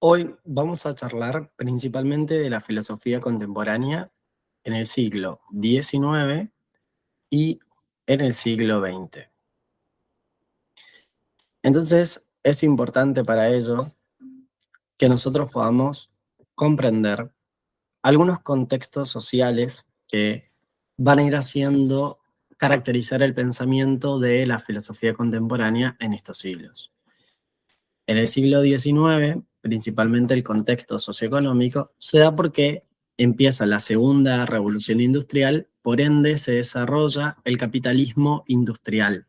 Hoy vamos a charlar principalmente de la filosofía contemporánea en el siglo XIX y en el siglo XX. Entonces, es importante para ello que nosotros podamos comprender algunos contextos sociales que van a ir haciendo caracterizar el pensamiento de la filosofía contemporánea en estos siglos. En el siglo XIX, principalmente el contexto socioeconómico, se da porque empieza la segunda revolución industrial, por ende se desarrolla el capitalismo industrial.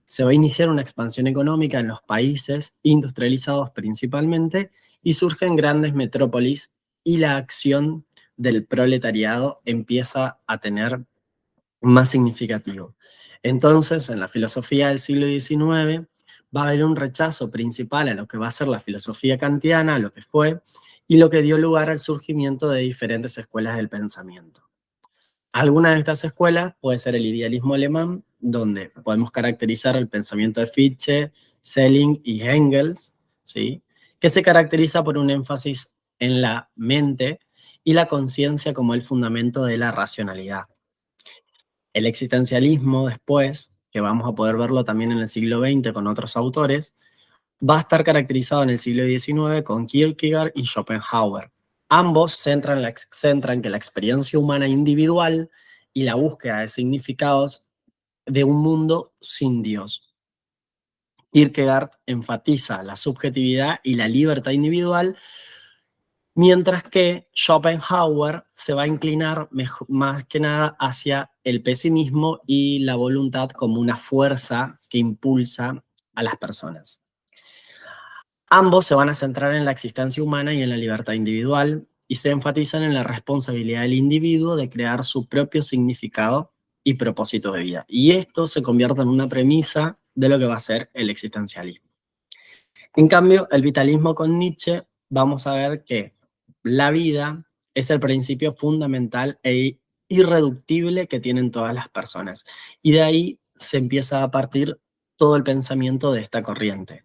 Se va a iniciar una expansión económica en los países industrializados principalmente y surgen grandes metrópolis y la acción del proletariado empieza a tener más significativo. Entonces, en la filosofía del siglo XIX va a haber un rechazo principal a lo que va a ser la filosofía kantiana, a lo que fue, y lo que dio lugar al surgimiento de diferentes escuelas del pensamiento. Alguna de estas escuelas puede ser el idealismo alemán, donde podemos caracterizar el pensamiento de Fichte, Schelling y Engels, ¿sí? Que se caracteriza por un énfasis en la mente y la conciencia como el fundamento de la racionalidad. El existencialismo después, que vamos a poder verlo también en el siglo XX con otros autores, va a estar caracterizado en el siglo XIX con Kierkegaard y Schopenhauer. Ambos centran que la experiencia humana individual y la búsqueda de significados de un mundo sin Dios. Kierkegaard enfatiza la subjetividad y la libertad individual, mientras que Schopenhauer se va a inclinar más que nada hacia el pesimismo y la voluntad como una fuerza que impulsa a las personas. Ambos se van a centrar en la existencia humana y en la libertad individual y se enfatizan en la responsabilidad del individuo de crear su propio significado y propósito de vida. Y esto se convierte en una premisa de lo que va a ser el existencialismo. En cambio, el vitalismo con Nietzsche, vamos a ver que la vida es el principio fundamental e irreductible que tienen todas las personas. Y de ahí se empieza a partir todo el pensamiento de esta corriente.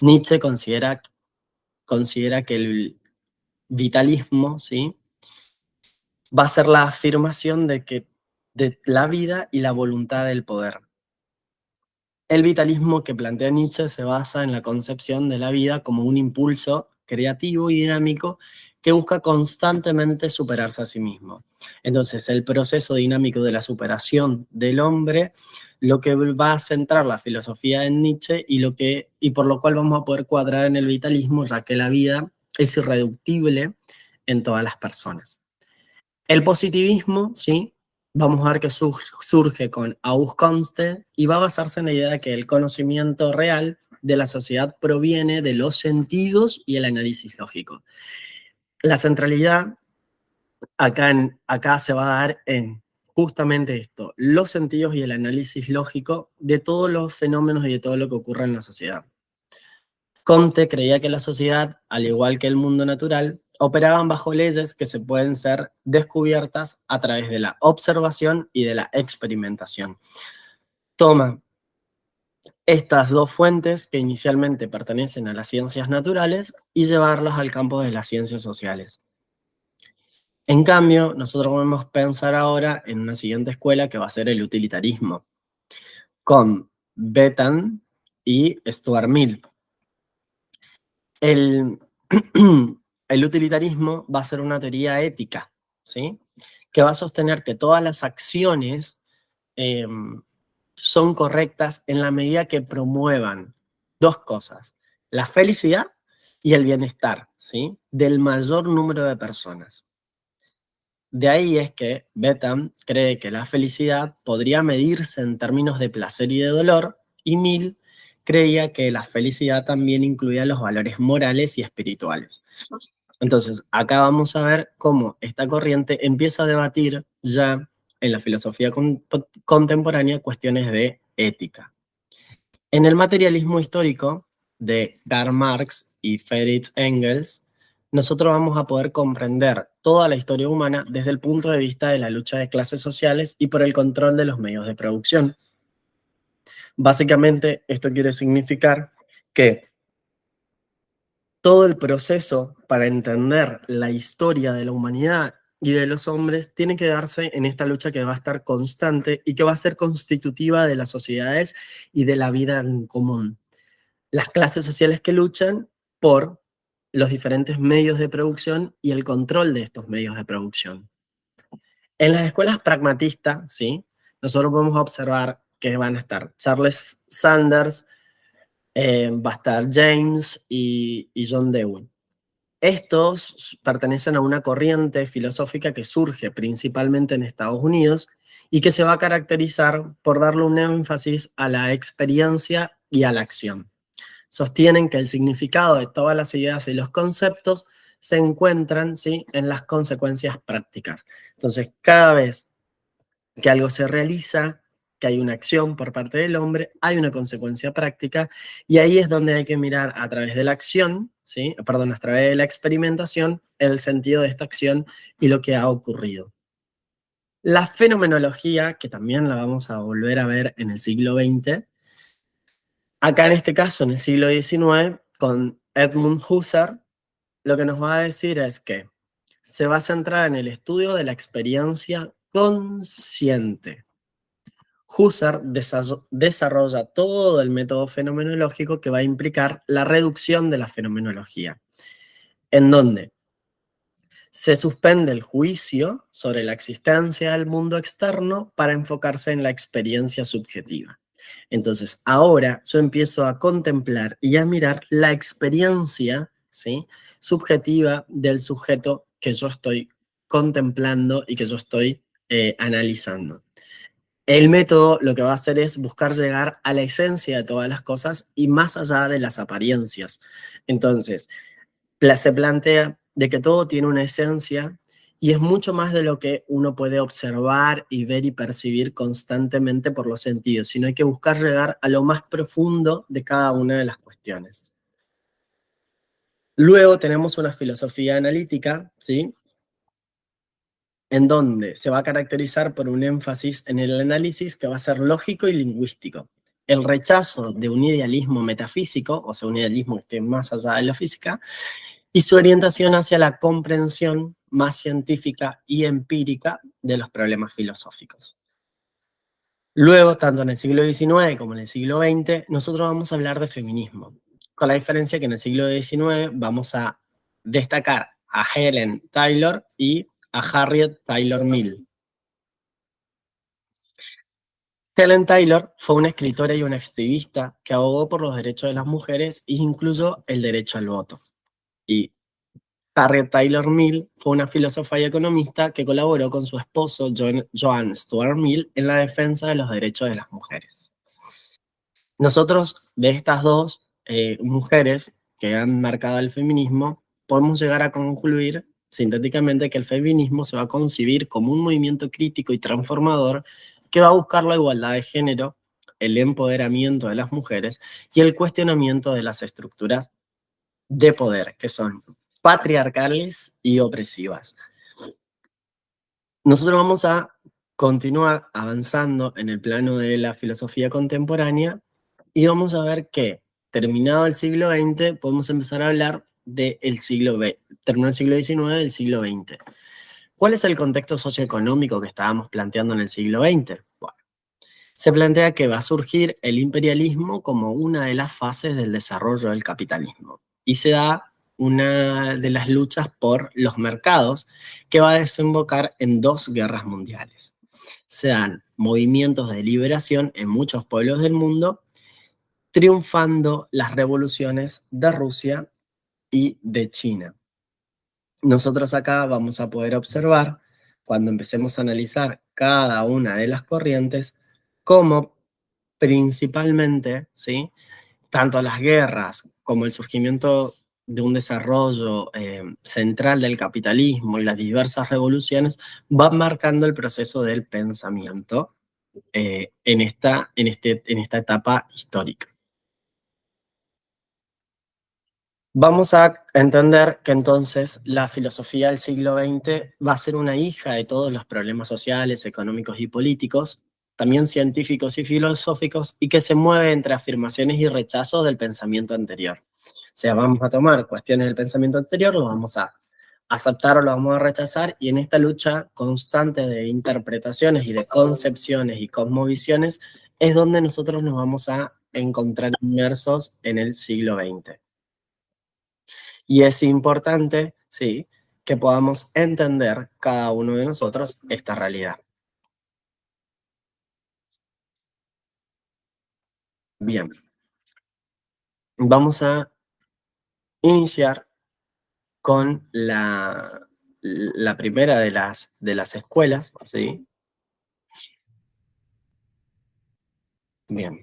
Nietzsche considera que el vitalismo, ¿sí?, va a ser la afirmación de la vida y la voluntad del poder. El vitalismo que plantea Nietzsche se basa en la concepción de la vida como un impulso creativo y dinámico que busca constantemente superarse a sí mismo. Entonces, el proceso dinámico de la superación del hombre, lo que va a centrar la filosofía en Nietzsche y por lo cual vamos a poder cuadrar en el vitalismo, ya que la vida es irreductible en todas las personas. El positivismo, ¿sí? Vamos a ver que surge con Auguste Comte y va a basarse en la idea de que el conocimiento real de la sociedad proviene de los sentidos y el análisis lógico. La centralidad acá se va a dar en justamente esto, los sentidos y el análisis lógico de todos los fenómenos y de todo lo que ocurre en la sociedad. Comte creía que la sociedad, al igual que el mundo natural, operaban bajo leyes que se pueden ser descubiertas a través de la observación y de la experimentación. Toma estas dos fuentes que inicialmente pertenecen a las ciencias naturales y llevarlas al campo de las ciencias sociales. En cambio, nosotros podemos pensar ahora en una siguiente escuela que va a ser el utilitarismo, con Bentham y Stuart Mill. El, el utilitarismo va a ser una teoría ética, ¿sí?, que va a sostener que todas las acciones eh, son correctas en la medida que promuevan dos cosas, la felicidad y el bienestar, ¿sí?, del mayor número de personas. De ahí es que Bentham cree que la felicidad podría medirse en términos de placer y de dolor, y Mill creía que la felicidad también incluía los valores morales y espirituales. Entonces, acá vamos a ver cómo esta corriente empieza a debatir ya en la filosofía contemporánea cuestiones de ética. En el materialismo histórico de Karl Marx y Friedrich Engels, nosotros vamos a poder comprender toda la historia humana desde el punto de vista de la lucha de clases sociales y por el control de los medios de producción. Básicamente, esto quiere significar que Todo el proceso para entender la historia de la humanidad y de los hombres tiene que darse en esta lucha que va a estar constante y que va a ser constitutiva de las sociedades y de la vida en común. Las clases sociales que luchan por los diferentes medios de producción y el control de estos medios de producción. En las escuelas pragmatistas, ¿sí? Nosotros podemos observar que van a estar Charles Sanders, va a estar James y John Dewey. Estos pertenecen a una corriente filosófica que surge principalmente en Estados Unidos y que se va a caracterizar por darle un énfasis a la experiencia y a la acción. Sostienen que el significado de todas las ideas y los conceptos se encuentran, ¿sí?, en las consecuencias prácticas. Entonces, cada vez que algo se realiza, que hay una acción por parte del hombre, hay una consecuencia práctica, y ahí es donde hay que mirar a través de la acción, ¿sí? Perdón, a través de la experimentación, el sentido de esta acción y lo que ha ocurrido. La fenomenología, que también la vamos a volver a ver en el siglo XX, acá en este caso en el siglo XIX, con Edmund Husserl, lo que nos va a decir es que se va a centrar en el estudio de la experiencia consciente. Husserl desarrolla todo el método fenomenológico que va a implicar la reducción de la fenomenología, en donde se suspende el juicio sobre la existencia del mundo externo para enfocarse en la experiencia subjetiva. Entonces, ahora yo empiezo a contemplar y a mirar la experiencia, ¿sí?, subjetiva del sujeto que yo estoy contemplando y que yo estoy analizando. El método lo que va a hacer es buscar llegar a la esencia de todas las cosas y más allá de las apariencias. Entonces, se plantea de que todo tiene una esencia y es mucho más de lo que uno puede observar y ver y percibir constantemente por los sentidos, sino hay que buscar llegar a lo más profundo de cada una de las cuestiones. Luego tenemos una filosofía analítica, ¿sí?, en donde se va a caracterizar por un énfasis en el análisis que va a ser lógico y lingüístico. El rechazo de un idealismo metafísico, o sea, un idealismo que esté más allá de la física, y su orientación hacia la comprensión más científica y empírica de los problemas filosóficos. Luego, tanto en el siglo XIX como en el siglo XX, nosotros vamos a hablar de feminismo, con la diferencia que en el siglo XIX vamos a destacar a Helen Taylor y a Harriet Taylor Mill. Helen Taylor fue una escritora y una activista que abogó por los derechos de las mujeres e incluso el derecho al voto. Y Harriet Taylor Mill fue una filósofa y economista que colaboró con su esposo Joan Stuart Mill en la defensa de los derechos de las mujeres. Nosotros, de estas dos mujeres que han marcado el feminismo, podemos llegar a concluir sintéticamente que el feminismo se va a concebir como un movimiento crítico y transformador que va a buscar la igualdad de género, el empoderamiento de las mujeres y el cuestionamiento de las estructuras de poder, que son patriarcales y opresivas. Nosotros vamos a continuar avanzando en el plano de la filosofía contemporánea y vamos a ver que, terminado el siglo XX, podemos empezar a hablar del siglo XX, terminó el siglo XIX, del siglo XX. ¿Cuál es el contexto socioeconómico que estábamos planteando en el siglo XX? Bueno, se plantea que va a surgir el imperialismo como una de las fases del desarrollo del capitalismo y se da una de las luchas por los mercados que va a desembocar en dos guerras mundiales. Se dan movimientos de liberación en muchos pueblos del mundo, triunfando las revoluciones de Rusia y de China. Nosotros acá vamos a poder observar, cuando empecemos a analizar cada una de las corrientes, cómo principalmente, ¿sí?, tanto las guerras como el surgimiento de un desarrollo central del capitalismo y las diversas revoluciones van marcando el proceso del pensamiento en esta etapa histórica. Vamos a entender que entonces la filosofía del siglo XX va a ser una hija de todos los problemas sociales, económicos y políticos, también científicos y filosóficos, y que se mueve entre afirmaciones y rechazos del pensamiento anterior. sea, vamos a tomar cuestiones del pensamiento anterior, lo vamos a aceptar o lo vamos a rechazar, y en esta lucha constante de interpretaciones y de concepciones y cosmovisiones es donde nosotros nos vamos a encontrar inmersos en el siglo XX. Y es importante, sí, que podamos entender cada uno de nosotros esta realidad. Bien, vamos a iniciar con la primera de las escuelas, ¿sí? Bien,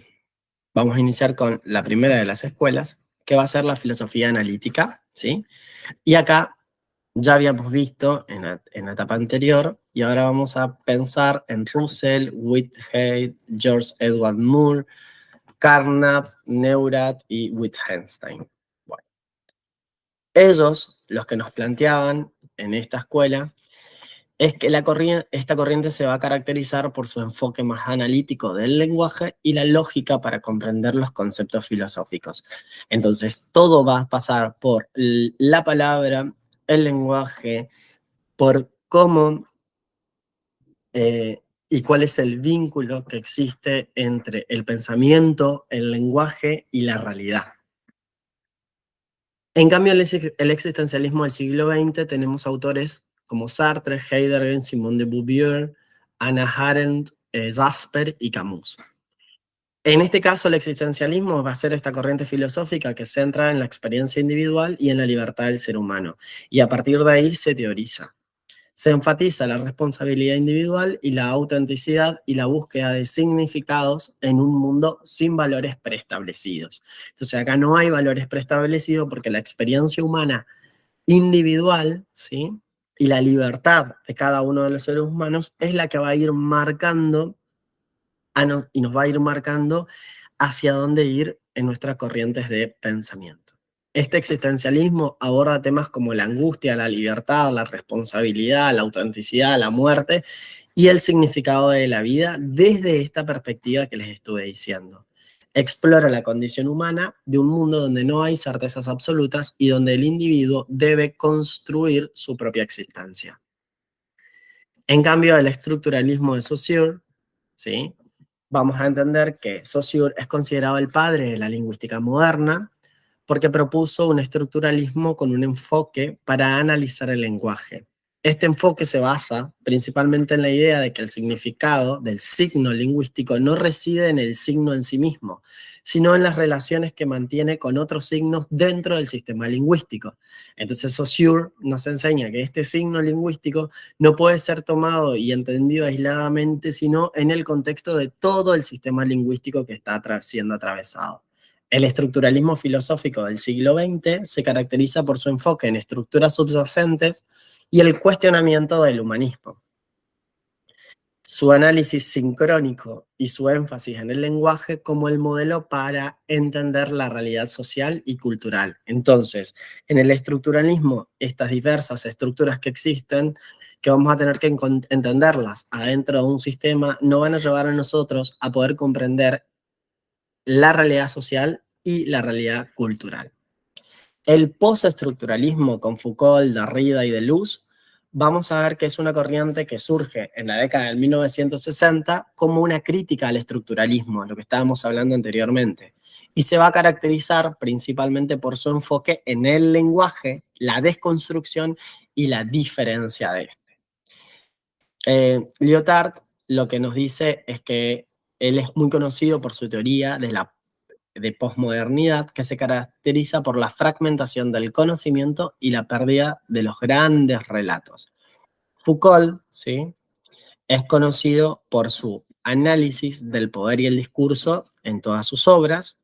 vamos a iniciar con la primera de las escuelas, que va a ser la filosofía analítica, ¿sí? Y acá ya habíamos visto en la etapa anterior, y ahora vamos a pensar en Russell, Whitehead, George Edward Moore, Carnap, Neurath y Wittgenstein. Bueno, ellos, los que nos planteaban en esta escuela, es que esta corriente se va a caracterizar por su enfoque más analítico del lenguaje y la lógica para comprender los conceptos filosóficos. Entonces, todo va a pasar por la palabra, el lenguaje, por cómo y cuál es el vínculo que existe entre el pensamiento, el lenguaje y la realidad. En cambio, el existencialismo del siglo XX tenemos autores como Sartre, Heidegger, Simone de Beauvoir, Hannah Arendt, Jasper y Camus. En este caso, el existencialismo va a ser esta corriente filosófica que se centra en la experiencia individual y en la libertad del ser humano, y a partir de ahí se teoriza. Se enfatiza la responsabilidad individual y la autenticidad y la búsqueda de significados en un mundo sin valores preestablecidos. Entonces acá no hay valores preestablecidos porque la experiencia humana individual, ¿sí? Y la libertad de cada uno de los seres humanos es la que va a ir marcando y nos va a ir marcando hacia dónde ir en nuestras corrientes de pensamiento. Este existencialismo aborda temas como la angustia, la libertad, la responsabilidad, la autenticidad, la muerte y el significado de la vida desde esta perspectiva que les estuve diciendo. Explora la condición humana de un mundo donde no hay certezas absolutas y donde el individuo debe construir su propia existencia. En cambio, el estructuralismo de Saussure, ¿sí? Vamos a entender que Saussure es considerado el padre de la lingüística moderna porque propuso un estructuralismo con un enfoque para analizar el lenguaje. Este enfoque se basa principalmente en la idea de que el significado del signo lingüístico no reside en el signo en sí mismo, sino en las relaciones que mantiene con otros signos dentro del sistema lingüístico. Entonces Saussure nos enseña que este signo lingüístico no puede ser tomado y entendido aisladamente, sino en el contexto de todo el sistema lingüístico que está siendo atravesado. El estructuralismo filosófico del siglo XX se caracteriza por su enfoque en estructuras subyacentes y el cuestionamiento del humanismo. Su análisis sincrónico y su énfasis en el lenguaje como el modelo para entender la realidad social y cultural. Entonces, en el estructuralismo, estas diversas estructuras que existen, que vamos a tener que entenderlas adentro de un sistema, no van a llevar a nosotros a poder comprender la realidad social y la realidad cultural. El postestructuralismo con Foucault, Derrida y Deleuze, vamos a ver que es una corriente que surge en la década del 1960 como una crítica al estructuralismo, lo que estábamos hablando anteriormente, y se va a caracterizar principalmente por su enfoque en el lenguaje, la desconstrucción y la diferencia de este. Lyotard lo que nos dice es que él es muy conocido por su teoría de posmodernidad que se caracteriza por la fragmentación del conocimiento y la pérdida de los grandes relatos. Foucault, ¿sí?, es conocido por su análisis del poder y el discurso en todas sus obras,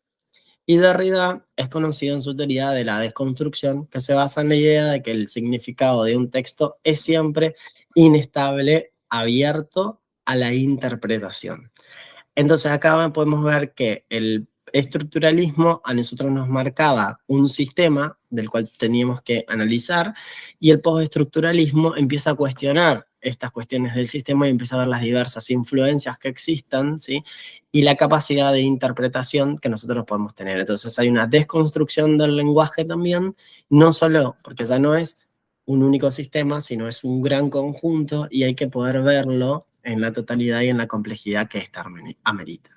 y Derrida es conocido en su teoría de la desconstrucción, que se basa en la idea de que el significado de un texto es siempre inestable, abierto a la interpretación. Entonces acá podemos ver que el estructuralismo a nosotros nos marcaba un sistema del cual teníamos que analizar, y el postestructuralismo empieza a cuestionar estas cuestiones del sistema y empieza a ver las diversas influencias que existan, ¿sí? Y la capacidad de interpretación que nosotros podemos tener. Entonces hay una desconstrucción del lenguaje también, no solo porque ya no es un único sistema, sino es un gran conjunto y hay que poder verlo en la totalidad y en la complejidad que esta amerita.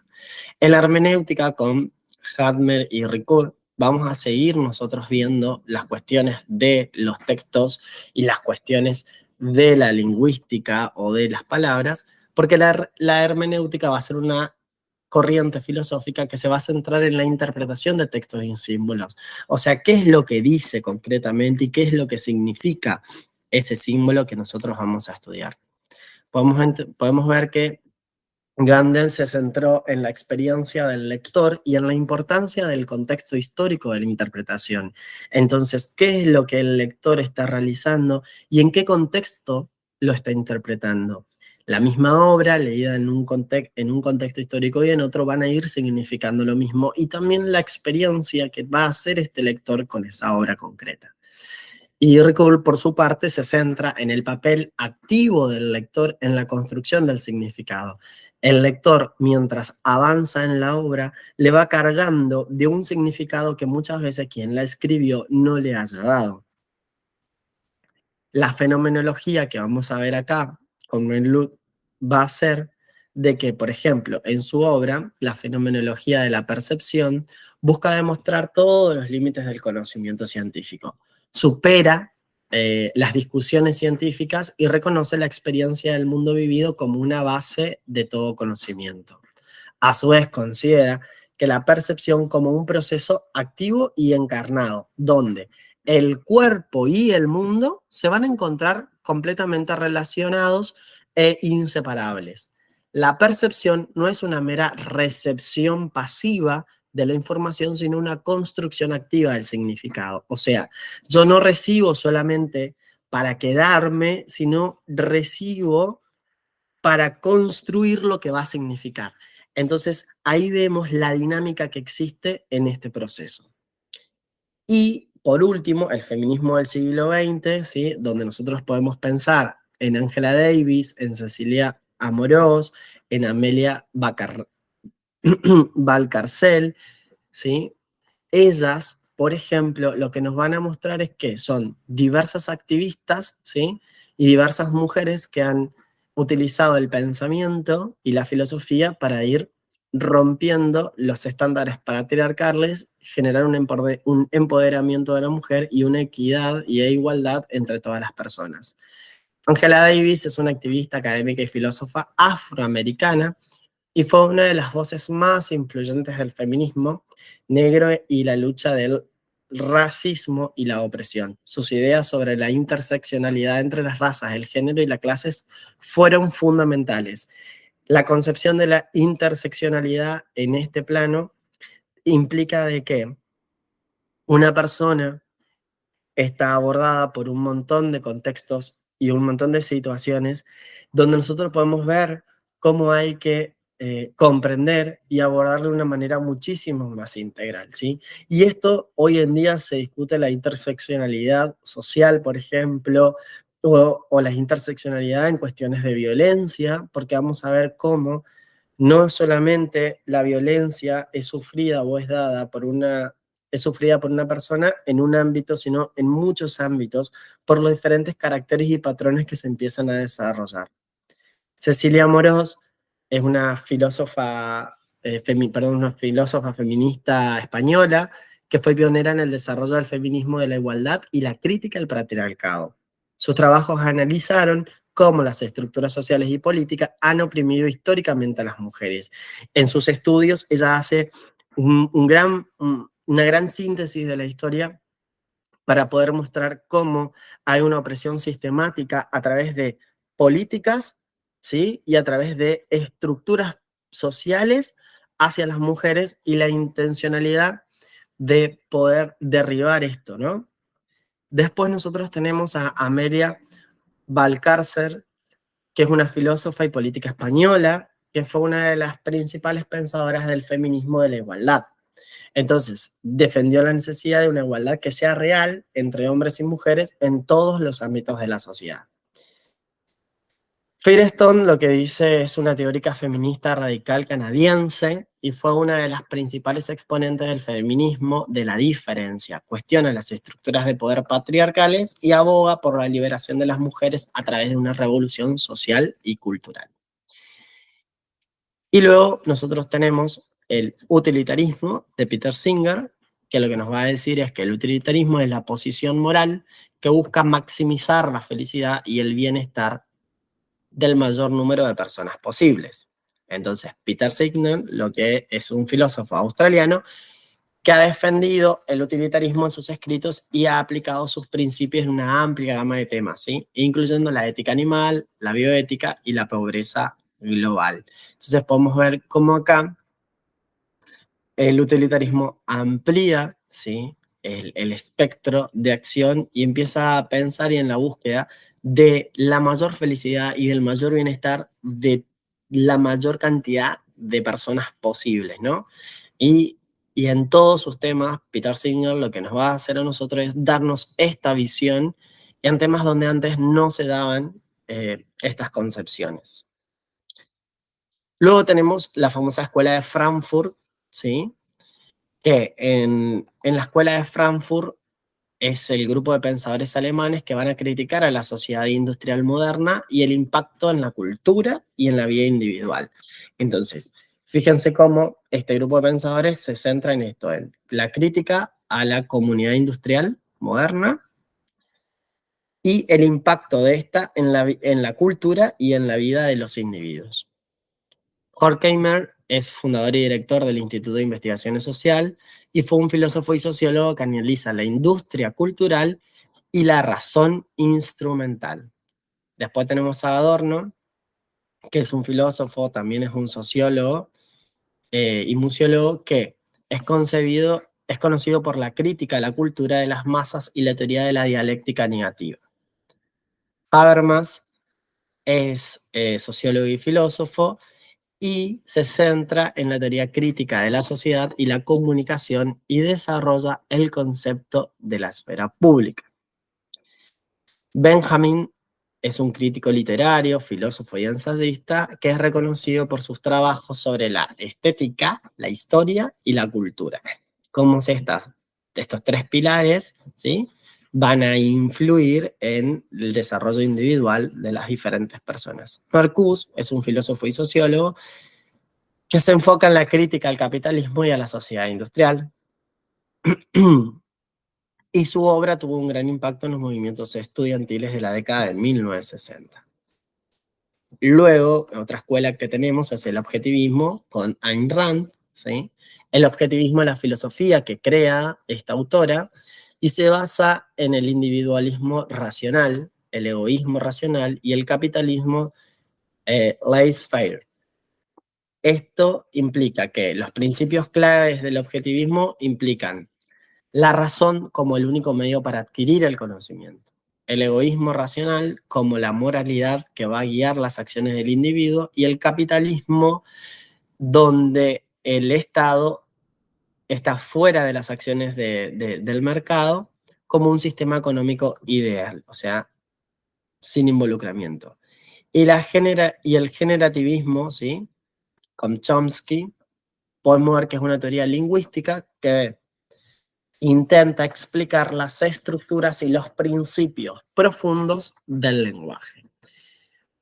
En la hermenéutica con Hadmer y Ricoeur vamos a seguir nosotros viendo las cuestiones de los textos y las cuestiones de la lingüística o de las palabras, porque la hermenéutica va a ser una corriente filosófica que se va a centrar en la interpretación de textos y símbolos. O sea, ¿qué es lo que dice concretamente y qué es lo que significa ese símbolo que nosotros vamos a estudiar? Podemos ver que Gandel se centró en la experiencia del lector y en la importancia del contexto histórico de la interpretación. Entonces, ¿qué es lo que el lector está realizando y en qué contexto lo está interpretando? La misma obra, leída en un contexto histórico y en otro, van a ir significando lo mismo, y también la experiencia que va a hacer este lector con esa obra concreta. Y Ricoeur, por su parte, se centra en el papel activo del lector en la construcción del significado. El lector, mientras avanza en la obra, le va cargando de un significado que muchas veces quien la escribió no le haya dado. La fenomenología que vamos a ver acá con Menlut va a ser de que, por ejemplo, en su obra, la fenomenología de la percepción busca demostrar todos los límites del conocimiento científico. Supera las discusiones científicas y reconoce la experiencia del mundo vivido como una base de todo conocimiento. A su vez, considera que la percepción como un proceso activo y encarnado, donde el cuerpo y el mundo se van a encontrar completamente relacionados e inseparables. La percepción no es una mera recepción pasiva de la información, sino una construcción activa del significado. O sea, yo no recibo solamente para quedarme, sino recibo para construir lo que va a significar. Entonces, ahí vemos la dinámica que existe en este proceso. Y por último, el feminismo del siglo XX, ¿sí? Donde nosotros podemos pensar en Angela Davis, en Cecilia Amorós, en Amelia Valcarcel, ¿sí? Ellas, por ejemplo, lo que nos van a mostrar es que son diversas activistas, ¿sí? Y diversas mujeres que han utilizado el pensamiento y la filosofía para ir rompiendo los estándares patriarcales, generar un empoderamiento de la mujer y una equidad y igualdad entre todas las personas. Angela Davis es una activista académica y filósofa afroamericana y fue una de las voces más influyentes del feminismo negro y la lucha del racismo y la opresión. Sus ideas sobre la interseccionalidad entre las razas, el género y las clases fueron fundamentales. La concepción de la interseccionalidad en este plano implica de que una persona está abordada por un montón de contextos y un montón de situaciones donde nosotros podemos ver cómo hay que comprender y abordar de una manera muchísimo más integral, ¿sí? Y esto hoy en día se discute la interseccionalidad social, por ejemplo, o la interseccionalidad en cuestiones de violencia, porque vamos a ver cómo no solamente la violencia es sufrida o es sufrida por una persona en un ámbito, sino en muchos ámbitos, por los diferentes caracteres y patrones que se empiezan a desarrollar. Cecilia Amorós es una filósofa, una filósofa feminista española que fue pionera en el desarrollo del feminismo de la igualdad y la crítica al patriarcado. Sus trabajos analizaron cómo las estructuras sociales y políticas han oprimido históricamente a las mujeres. En sus estudios, ella hace una gran síntesis de la historia para poder mostrar cómo hay una opresión sistemática a través de políticas, ¿sí? Y a través de estructuras sociales hacia las mujeres y la intencionalidad de poder derribar esto, ¿no? Después nosotros tenemos a Amelia Valcárcel, que es una filósofa y política española, que fue una de las principales pensadoras del feminismo de la igualdad. Entonces, defendió la necesidad de una igualdad que sea real entre hombres y mujeres en todos los ámbitos de la sociedad. Firestone lo que dice es una teórica feminista radical canadiense y fue una de las principales exponentes del feminismo de la diferencia. Cuestiona las estructuras de poder patriarcales y aboga por la liberación de las mujeres a través de una revolución social y cultural. Y luego nosotros tenemos el utilitarismo de Peter Singer, que lo que nos va a decir es que el utilitarismo es la posición moral que busca maximizar la felicidad y el bienestar del mayor número de personas posibles. Entonces, Peter Singer, lo que es un filósofo australiano, que ha defendido el utilitarismo en sus escritos y ha aplicado sus principios en una amplia gama de temas, ¿sí? Incluyendo la ética animal, la bioética y la pobreza global. Entonces podemos ver cómo acá el utilitarismo amplía, ¿sí?, el espectro de acción y empieza a pensar y en la búsqueda de la mayor felicidad y del mayor bienestar de la mayor cantidad de personas posibles, ¿no? Y, y en todos sus temas, Peter Singer lo que nos va a hacer a nosotros es darnos esta visión en temas donde antes no se daban estas concepciones. Luego tenemos la famosa escuela de Frankfurt, ¿sí?, que en la escuela de Frankfurt es el grupo de pensadores alemanes que van a criticar a la sociedad industrial moderna y el impacto en la cultura y en la vida individual. Entonces, fíjense cómo este grupo de pensadores se centra en esto, en la crítica a la comunidad industrial moderna y el impacto de esta en la cultura y en la vida de los individuos. Horkheimer es fundador y director del Instituto de Investigación Social y fue un filósofo y sociólogo que analiza la industria cultural y la razón instrumental. Después tenemos a Adorno, que es un filósofo, también es un sociólogo y museólogo que es conocido por la crítica a la cultura de las masas y la teoría de la dialéctica negativa. Habermas es sociólogo y filósofo y se centra en la teoría crítica de la sociedad y la comunicación y desarrolla el concepto de la esfera pública. Benjamin es un crítico literario, filósofo y ensayista que es reconocido por sus trabajos sobre la estética, la historia y la cultura. Cómo estos tres pilares, ¿sí?, van a influir en el desarrollo individual de las diferentes personas. Marcuse es un filósofo y sociólogo que se enfoca en la crítica al capitalismo y a la sociedad industrial. Y su obra tuvo un gran impacto en los movimientos estudiantiles de la década de 1960. Luego, otra escuela que tenemos es el objetivismo con Ayn Rand, ¿sí? El objetivismo es la filosofía que crea esta autora y se basa en el individualismo racional, el egoísmo racional y el capitalismo laissez-faire. Esto implica que los principios claves del objetivismo implican la razón como el único medio para adquirir el conocimiento, el egoísmo racional como la moralidad que va a guiar las acciones del individuo y el capitalismo donde el Estado está fuera de las acciones del mercado como un sistema económico ideal, o sea, sin involucramiento. Y el generativismo, ¿sí?, con Chomsky, podemos ver que es una teoría lingüística que intenta explicar las estructuras y los principios profundos del lenguaje.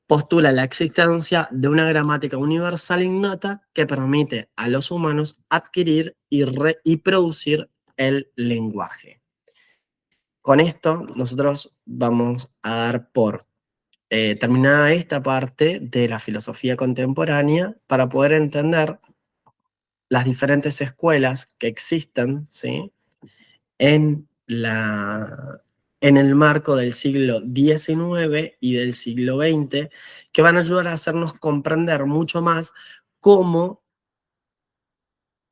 Postula la existencia de una gramática universal innata que permite a los humanos adquirir y producir el lenguaje. Con esto, nosotros vamos a dar por terminada esta parte de la filosofía contemporánea para poder entender las diferentes escuelas que existen, ¿sí?, en el marco del siglo XIX y del siglo XX, que van a ayudar a hacernos comprender mucho más cómo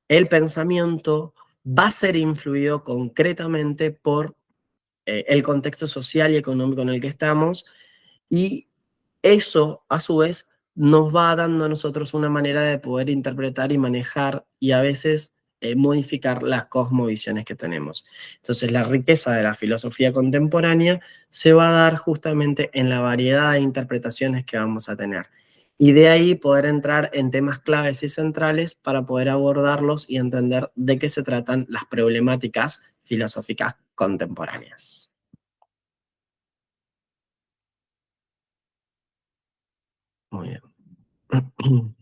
el pensamiento va a ser influido concretamente por el contexto social y económico en el que estamos, y eso, a su vez, nos va dando a nosotros una manera de poder interpretar y manejar y a veces modificar las cosmovisiones que tenemos. Entonces, la riqueza de la filosofía contemporánea se va a dar justamente en la variedad de interpretaciones que vamos a tener. Y de ahí poder entrar en temas claves y centrales para poder abordarlos y entender de qué se tratan las problemáticas filosóficas contemporáneas. Muy bien.